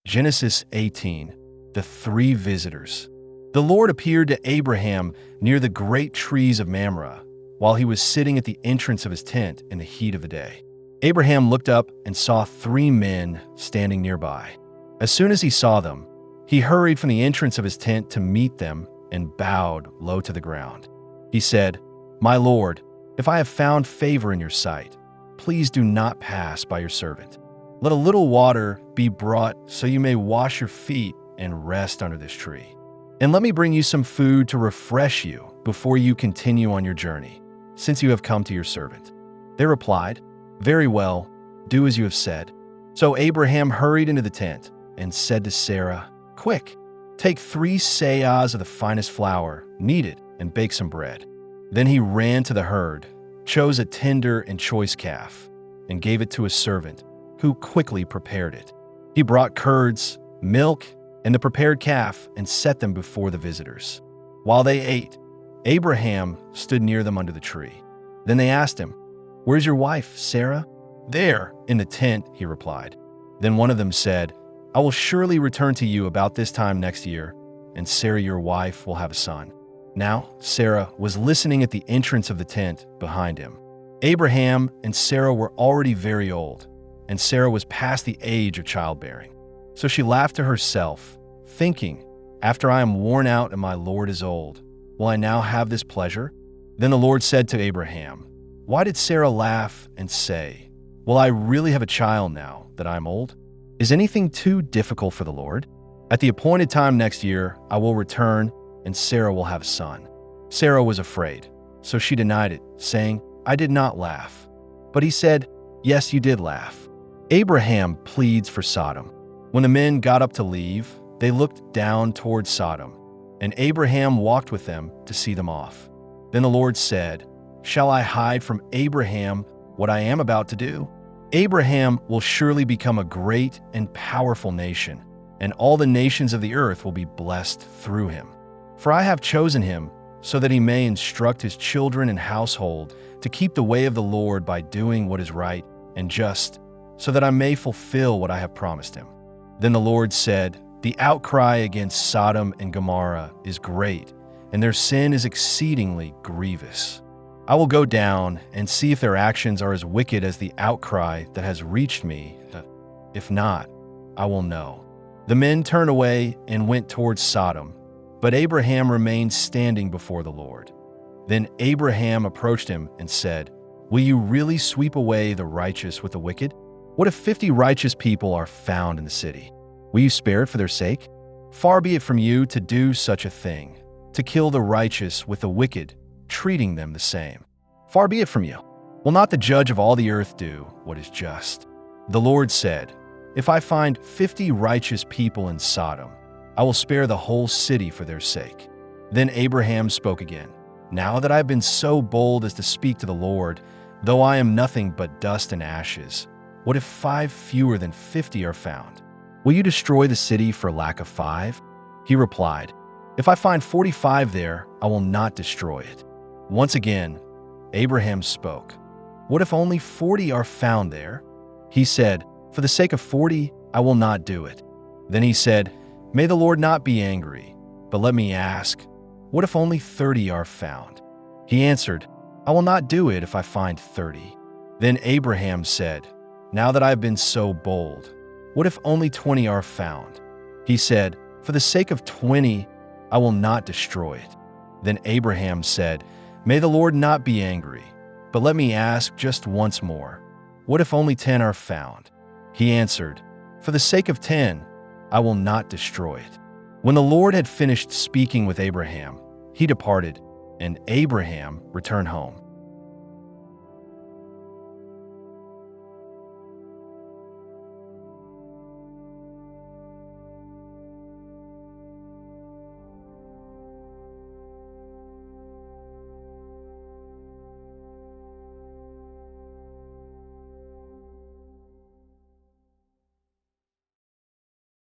Genesis 18. The three visitors. The Lord appeared to Abraham near the great trees of Mamre, while he was sitting at the entrance of his tent in the heat of the day. Abraham looked up and saw three men standing nearby. As soon as he saw them, he hurried from the entrance of his tent to meet them and bowed low to the ground. He said, "My Lord, if I have found favor in your sight, please do not pass by your servant. Let a little water be brought so you may wash your feet and rest under this tree. And let me bring you some food to refresh you before you continue on your journey, since you have come to your servant." They replied, "Very well, do as you have said." So Abraham hurried into the tent and said to Sarah, "Quick, take 3 seahs of the finest flour, knead it, and bake some bread." Then he ran to the herd, chose a tender and choice calf, and gave it to his servant, who quickly prepared it. He brought curds, milk, and the prepared calf and set them before the visitors. While they ate, Abraham stood near them under the tree. Then they asked him, "Where's your wife, Sarah?" "There, in the tent," he replied. Then one of them said, "I will surely return to you about this time next year, and Sarah your wife will have a son." Now Sarah was listening at the entrance of the tent behind him. Abraham and Sarah were already very old, and Sarah was past the age of childbearing. So she laughed to herself, thinking, "After I am worn out and my Lord is old, will I now have this pleasure?" Then the Lord said to Abraham, "Why did Sarah laugh and say, 'Will I really have a child now that I am old?' Is anything too difficult for the Lord? At the appointed time next year, I will return, and Sarah will have a son." Sarah was afraid, so she denied it, saying, "I did not laugh." But he said, "Yes, you did laugh." Abraham pleads for Sodom. When the men got up to leave, they looked down toward Sodom, and Abraham walked with them to see them off. Then the Lord said, "Shall I hide from Abraham what I am about to do? Abraham will surely become a great and powerful nation, and all the nations of the earth will be blessed through him. For I have chosen him so that he may instruct his children and household to keep the way of the Lord by doing what is right and just, so that I may fulfill what I have promised him." Then the Lord said, "The outcry against Sodom and Gomorrah is great, and their sin is exceedingly grievous. I will go down and see if their actions are as wicked as the outcry that has reached me. If not, I will know." The men turned away and went towards Sodom, but Abraham remained standing before the Lord. Then Abraham approached him and said, "Will you really sweep away the righteous with the wicked? What if 50 righteous people are found in the city? Will you spare it for their sake? Far be it from you to do such a thing, to kill the righteous with the wicked, treating them the same. Far be it from you. Will not the judge of all the earth do what is just?" The Lord said, "If I find 50 righteous people in Sodom, I will spare the whole city for their sake." Then Abraham spoke again, "Now that I have been so bold as to speak to the Lord, though I am nothing but dust and ashes, what if 5 fewer than 50 are found? Will you destroy the city for lack of 5? He replied, "If I find 45 there, I will not destroy it." Once again, Abraham spoke, "What if only 40 are found there?" He said, "For the sake of 40, I will not do it." Then he said, "May the Lord not be angry, but let me ask, what if only 30 are found?" He answered, "I will not do it if I find 30. Then Abraham said, "Now that I have been so bold, what if only 20 are found?" He said, "For the sake of 20, I will not destroy it." Then Abraham said, "May the Lord not be angry, but let me ask just once more, what if only 10 are found?" He answered, "For the sake of 10, I will not destroy it." When the Lord had finished speaking with Abraham, he departed, and Abraham returned home.